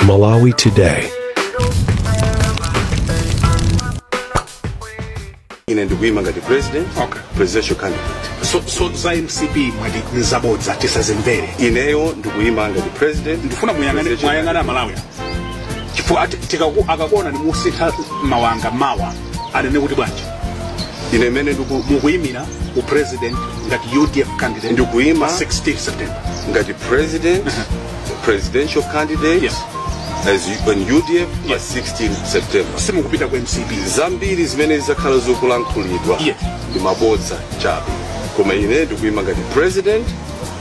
Malawi Today. Ndikuima ngati president, presidential candidate. So za MCP mwadi nzabodza tisazimvere. Ineyo ndikuima ngati president. Ndifuna muyangana Malawi. Chifukwa akakuona ni musitha mawanga mawa anene kuti bwanji. Ine mene mukuyimira u president ngati UDF candidate. Ndikuima 16 September. Ngati president, presidential candidate. Yes. As on UDF, yes. 16 September. Simu kupita kwa MCP. Zambiri zimene zakhala zokulankhulidwa. Yes. Ndi mabodza chabe. Koma ine ndikuima ngati president,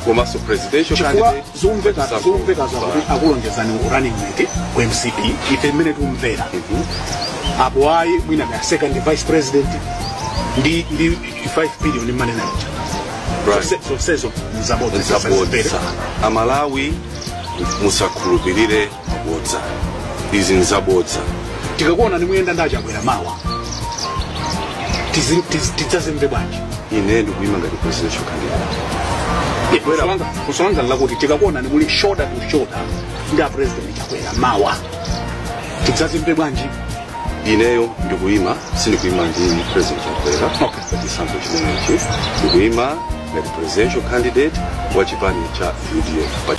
komanso presidential candidate. Zumveka zakuti akulonjezani running mate kwa MCP. Ife mene tumvera. Apo ayi mwina nga second vice president ndi 5 billion money nacho. Right. So nzabodza. Amalawi musakhulupirire mabodza. Izi nzabodza. Tikakuona nimuyenda ndachakwera mawa. Tizazimve bwanji. Ine ndikuima ngati presidential candidate. Kusanga lakuti tikakuona nimuli shoulder to shoulder nda president chakwera mawa. Tizazimve bwanji. Ineyo ndikuima, sindikuima ndi president chakwera. Okay. Chisankho chimenechi. Ndikuima ngati presidential candidate wa chipani cha UDF.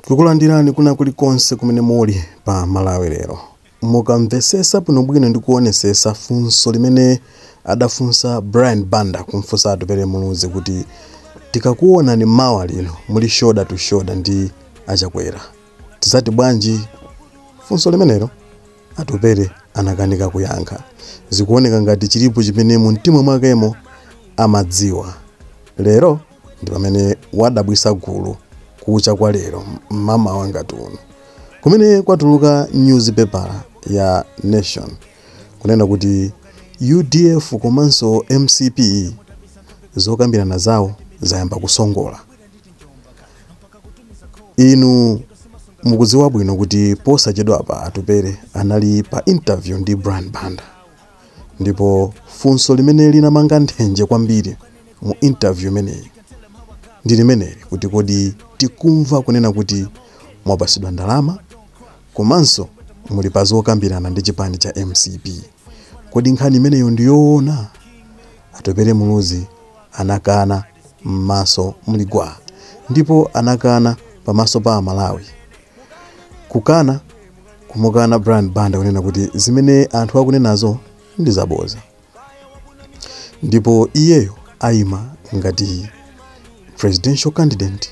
Kukulandirani kuna kulikonse kumene muli pa Malawi lero. Mukamvesesa bwinobwino ndi kuonesesa funso limene adafunsa Brian Banda kumfunsa atupere muluzi kuti tikakuona ni mawa lino muli shoulder to shoulder ndi achakwera. Tizati bwanji funso limenelo atupere anakanika kuyankha. Zikuoneka ngati chilipo chimene mu mtima mwakemo amadziwa. Lero ndi pamene wadabwisa gulu kucha kwa lero mama wanga tuno kumene kwatuluka newspaper ya Nation kunena kuti UDF komanso MCP zokambirana zawo zayamba kusongola. Inu mukudziwa bwino kuti posachedwa apa atupere anali pa interview ndi Brian Banda, ndipo funso limene linamanga nthenje kwambiri mu interview imeneyi ndi limeneli kuti kodi tikumva kunena kuti mwapasidwa ndalama komanso muli pa zokambirana ndi chipani cha MCP. Kodi nkhani imeneyo ndiyoona? Atupere muluzi anakana m'maso muligwa ndipo anakana pamaso pa Malawi. Kukana kumukana Brian Banda kunena kuti zimene anthu akunenazo ndi zaboza, ndipo iyeyo aima ngati presidential candidate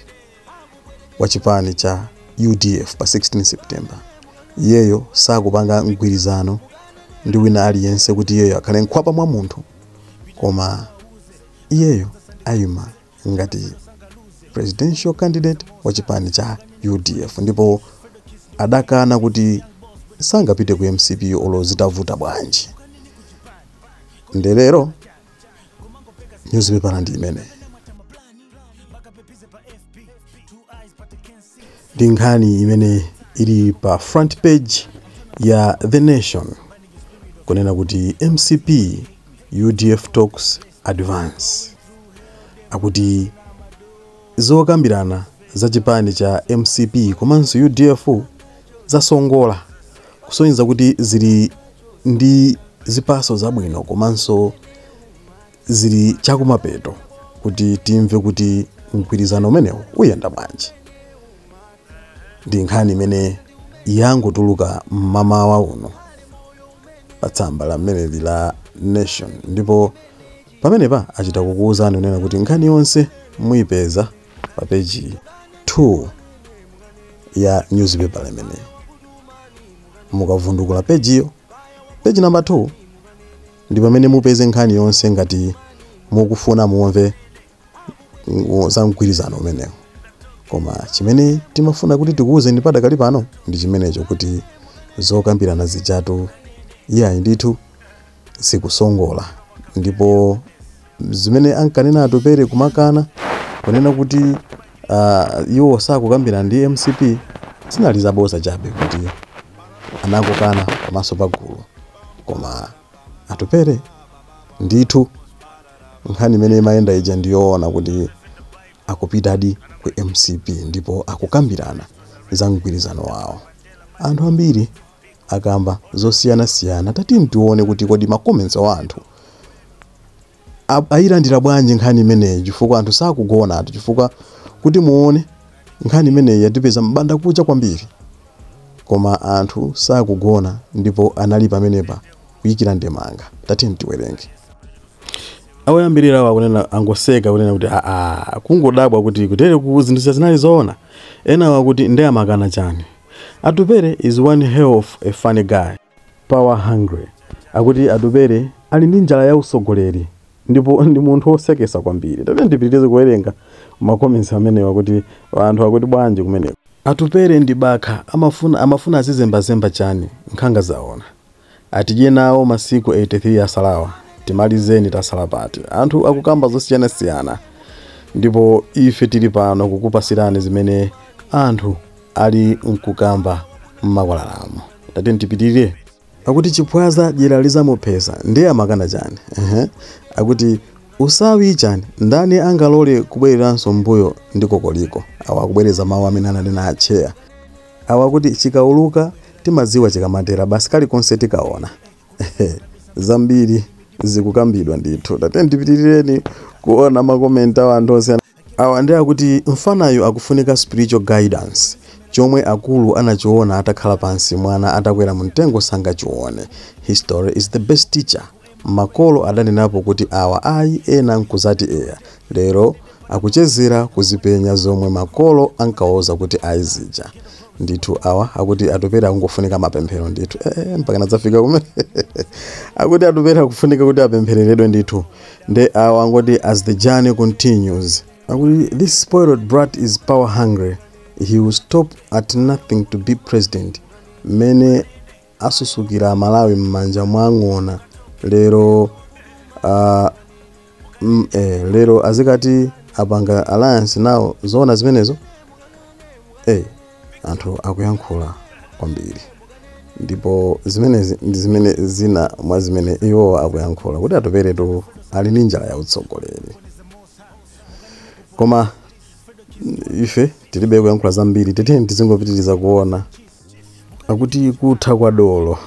wa chipani cha UDF pa 16 September. Iyeyo sakupanga mgwirizano ndi wina aliyense kuti iyeyo akhale nkhwapa mwa munthu, koma iyeyo aima ngati presidential candidate wa chipani cha UDF, ndipo adakana kuti sangapite ku MCP olo zitavuta bwanji. Ndelero newspaper ndi imene ndi nkhani imene ili pa front page ya The Nation kunena kuti MCP UDF talks advance. Akuti zokambirana za chipani cha MCP komanso UDF zasongola, kusonyeza kuti zili ndi zipaso zabwino komanso zili chakumapeto kuti timve kuti mgwirizano umenewu uyenda bwanji. Ndi nkhani imene yangotuluka mmamawa uno pa tsamba la mmeneli la Nation, ndipo pamenepa achita kukuwuzani kunena kuti nkhani yonse muyipeza pa page 2 ya newspaper imene. Mukavundukula page iyo, page number 2, ndi pamene mupeze nkhani yonse ngati mukufuna muomve za mgwirizano umenewu. Koma chimene timafuna kuti tikuuze ndi padakali pano ndi chimenecho kuti zokambirana zijatu iyayi ndithu sikusongola, ndipo zimene ankanena atupere kumakana kunena kuti iwo sakukambirana ndi MCP zinali zabosa chabe kuti anakukana pamaso pa gulu. Koma atupere ndithu nkhani imene imayenda ija ndiyoona kuti akupita adi ku MCP ndipo akukambirana za mgwirizano wawo. anthu ambiri akamba zosiyana-siyana. Tati mtione kuti kodi makomensi wa anthu ayilandira bwanji nkhani imeneyi, chifukwa anthu sakugona ati, chifukwa kuti muone nkhani imeneyi yatipeza mbanda kucha kwambiri, koma anthu sakugona ndipo anali pamenepa kuyikira ndemanga. Tati mtiwerenge. Awoyambirira wakunena angoseka kunena kuti kungodabwa kuti kutere kuzinthu zinali zoona. Ena wakuti ndi amakana chani. Atupere is one hell of a funny guy, power hungry. Akuti Atupere ali ndi njala ya usogoleri ndipo ndi munthu osekesa kwambiri. Tati ndipitirize kuwerenga makomensi amene wakuti anthu akuti bwanji kumeneko. Atupere ndi bakha amafuna azizembazemba chani nkhanga zaona. Atije nawo masiku 83 asalawa. Timalizeni tasala pati. Anthu akukamba zosiyana-siyana. Ndipo ife tili pano kukupasirani zimene anthu ali nkukamba mmakwalalamu. Tati ntipitirire. Akuti chipwaza dyera lizamuphesa ndiye amakana chani. Akuti usawi chani ndani angalole kubwereranso mbuyo ndi kokoliko. Awa kubwereza mawu amene ananena acheya. Awa kuti chikauluka timadziwa chikamatera basi kali konse tikaona. Zambiri zikukambidwa ndithu. Tati ndipitirireni kuona makomenti a anthu osiyana. Awa ndi akuti mfanayo akufunika spiritual guidance. Chomwe akulu anachiona atakhala pansi mwana atakwera mtengo sangachione. History is the best teacher. Makolo adanenapo kuti awa ayi ena nkuzati eya. Lero akuchezera kuzipenya zomwe makolo ankaoza kuti aizija. Ndithu awa akuti Atupere akungofunika mapemphero ndithu. Mpaka nadzafika kumene. Akuti Atupere akufunika kuti apemphereredwe ndithu. Nde awa angoti as the journey continues. Akuti this spoiled brat is power hungry. He will stop at nothing to be president. Mene asusukira Malawi mmanja mwang'ona. Lero lero azikati apanga alliance nawo zona zimenezo. Anthu akuyankhula kwambiri. Ndipo zimene zina mwa zimene iwo akuyankhula kuti Atupere tu ali ndi njala ya utsogoleri. Koma ife tilibe kuyankhula zambiri, tete tizingopitiriza kuona. Akuti kutha kwa dolo.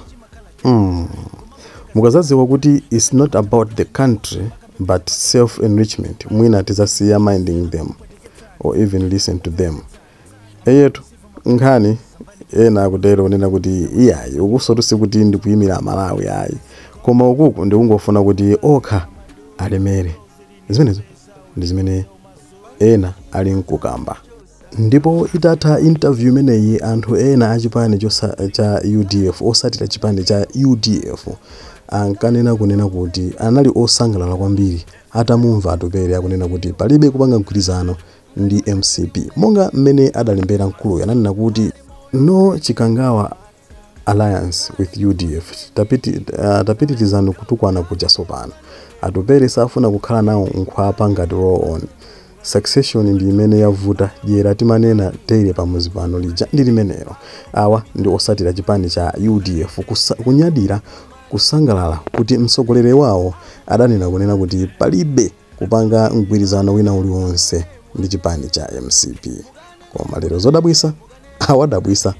Mukazaziwa kuti it's not about the country but self-enrichment. Mwina tizasiya minding them or even listen to them. Eyetu nkhani ena akutero nena kuti iyayi ukusotusi kuti ndikuyimira Malawi ayi. Koma ukuku ndikungofuna kuti okha alemere. Zimenezo ndi zimene ena ali nkukamba. Ndipo itatha interview imeneyi anthu ena achipani cha UDF osatira chipani cha UDF ankanena kunena kuti anali osangalala kwambiri atamumva Atupere akunena kuti palibe kupanga mgwirizano ndi MCP. Monga mmene adalembera mkulu ananena kuti no chikangawa alliance with UDF. Tapitirizano kutukwana kuja sopano. Atupere safuna kukhala nawo nkhwapa ngati roll on. Succession ndi imene yavuta dyera timanena tere pamuzi pano lija ndi limenero. Awa ndi osatira chipani cha UDF kunyadira kusangalala kuti mtsogoleri wawo adanena kunena kuti palibe kupanga mgwirizano wina uliwonse ndi chipani cha MCP. Koma lero zodabwisa awadabwisa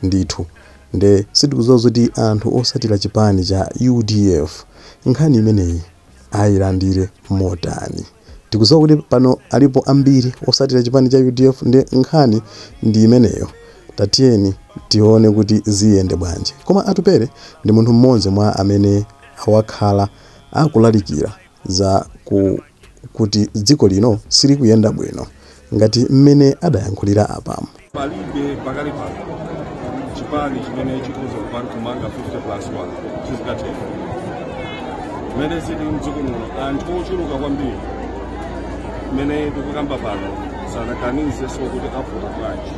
ndithu. Nde sitikuzoza kuti anthu osatira chipani cha UDF nkhani imeneyi ayilandire motani. Tikuzowa kuti pano alipo ambiri osatira chipani cha UDF nde nkhani ndi imeneyo. Tatiyeni tione kuti ziyende bwanji. Koma Atupere ndi munthu mmodzi mwa amene awakhala akulalikira za kuti dziko lino sili kuyenda bwino ngati mmene adayankhulira apamu. Palibe pakali pano chipani chimene chikuza kupanga kumanga 50+1 chizikateka. Mmene zili mdziko muno anthu ochuluka kwambiri mmene tikukamba pano sanakanize sokuti avota bwanji.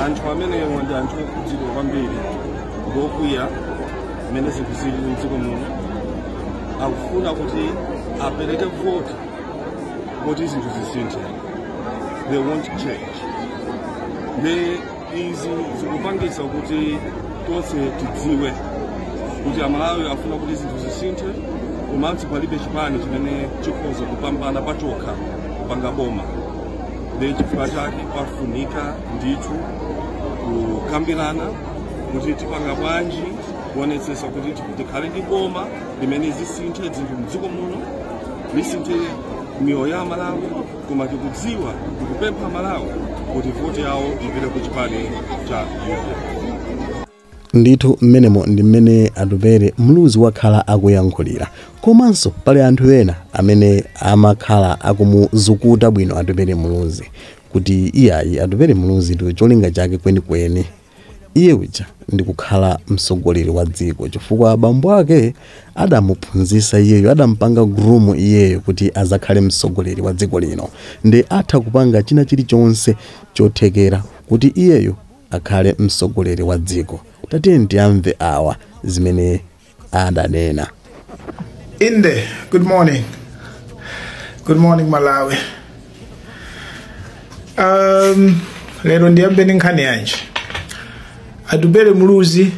Anthu amenewo ndi anthu okhudzidwa kwambiri ngokwiya mmene zinthu zili mdziko muno. Akufuna kuti apereke voti kuti zinthu zisinthe. They want to change. Izi zikupangisa kuti tonse tidziwe kuti Amalawi afuna kuti zinthu zisinthe, komanso palibe chipani chimene chikhoza kupambana pachokha kupanga boma. Chifukwa chake pafunika ndithu kukambirana kuti tipanga bwanji kuonetsetsa kuti tikhale ndi boma limene zisinthe zinthu mdziko muno lisinthe miyoyo ya Malawi, koma tikudziwa tikupempha Malawi kuti voti yawo ipite ku chipani cha UDF. Ndithu mmenemo ndi mmene Atupele Muluzi wakhala akuyankhulira, komanso pali anthu ena amene amakhala akumuzukuta bwino Atupele Muluzi kuti iyayi Atupele Muluzi ndi cholinga chake kwenikweni iye uja ndi kukhala mtsogoleri wa dziko, chifukwa bambo ake adamuphunzitsa iyeyo, adampanga gurumu iyeyo kuti azakhale mtsogoleri wa dziko lino, ndi atha kupanga china chilichonse chothekera kuti iyeyo akhale mtsogoleri wa dziko. Tatiyeni tiyamve awa zimene adanena. Inde, good morning. Good morning Malawi. Lero ndiyambe nkhani yanji. Atupele Muluzi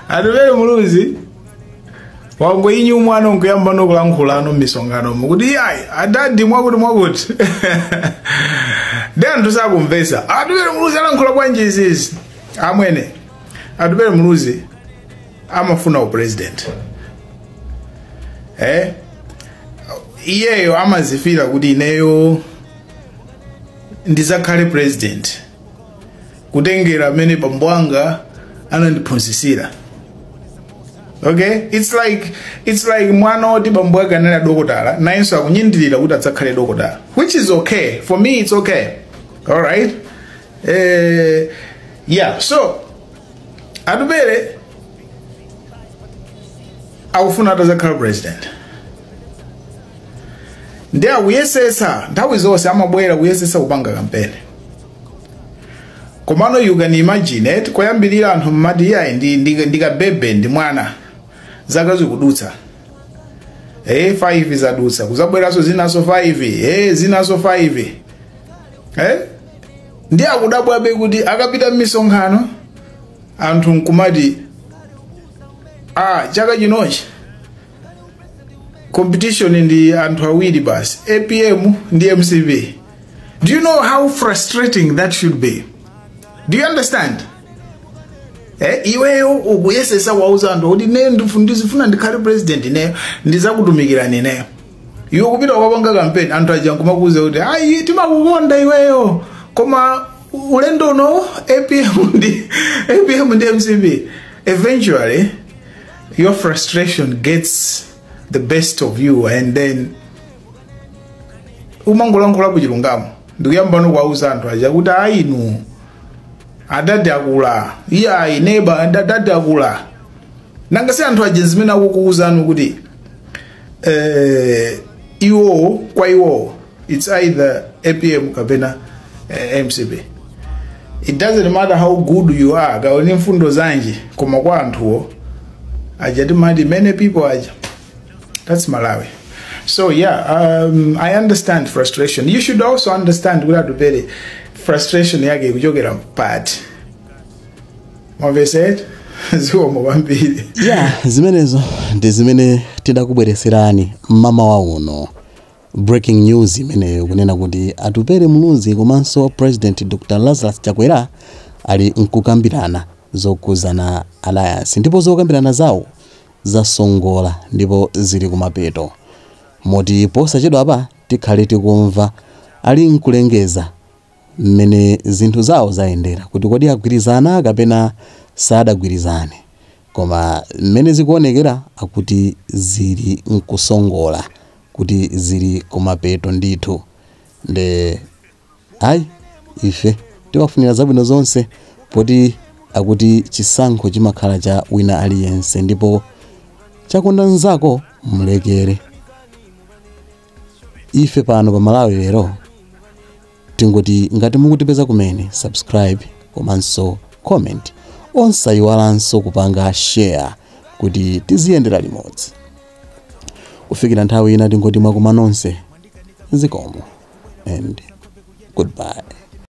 Atupele Muluzi wango inyu mwana nkuyamba nokulankhula no misongano kuti yayi adadi mwakuti then tusakumvesa Atupele Muluzi alankhula bwanji izizi amwene. Atupele Muluzi amafuna president iyeyo amazifira kuti ineyo ndizakhale president kutengera amene bambo anga anandiphunzitsira. Okay, it's like mwana oti bambo ake anali dokotala nayenso akunyindirira kuti adzakhale dokotala, which is okay for me. It's okay, all right. Yeah, so Atupele akufuna atazakhala president, ndi akuyesesa nthawi zonse amabwera kuyesesa kupanga kampeni. Komano you can imagine it, koyambirira anthu mmati yayi ndikabebe ndi mwana zaka zikudutsa 5 zadutsa kuzabweraso zinaso 5 zinaso 5 ndi akudabwabe kuti akapita m'misonkhano anthu nkumati chaka chinochi competition ndi anthu awiri basi, APM ndi MCP. Do you know how frustrating that should be? Do you understand? Iweyo ukuyesesa wauza anthu kuti ne ndifuna ndikhale president ne ndizakutumikira neneyo. Iwe kupita ukapanga campaign anthu aja nkumakuza kuti ayi timakukonda iweyo koma ulendo no APM ndi MCP. Eventually your frustration gets the best of you, and then umangolankhula kuchilungamo ndikuyamba nokuwauza anthu aja kuti ayinu adadi akula iyayi neighbor adadi akula nangasi anthu aja zimene akukuwuzani kuti iwo kwa iwo it's either APM kapena MCP. It doesn't matter how good you are, kaoni mfundo zanji koma kwa anthuwo aja timati many people aja. That's Malawi. So yeah, I understand frustration. You should also understand kuti Atupele frustration yake kuchokera mpati. Mwave said ziwo mwambiri. Yeah, zimenezo ndi zimene tidakubwereserani mama wa uno. Breaking news imene kunena kuti Atupele Muluzi komanso President Dr. Lazarus Chakwera ali nkukambirana zokuzana alliance, ndipo zokambirana zawo zasongola ndipo zili kumapeto. Moti posachedwa apa tikhale tikumva ali nkulengeza mmene zinthu zawo zayendera kuti kodi agwirizana kapena sadagwirizane, koma mmene zikuonekera akuti zili nkusongola kuti zili kumapeto ndithu. Nde ayi ife tiwafunira zabwino zonse poti akuti chisankho chimakhala cha wina aliyense ndipo chakonda nzako mulekere. Ife pano pa Malawi lero tingoti ngati mukutipeza kumene subscribe komanso comment, osayiwalanso kupanga share kuti tiziyendera limodzi. Kufikira nthawi ina tingoti mwakuma nonse zikomo and goodbye.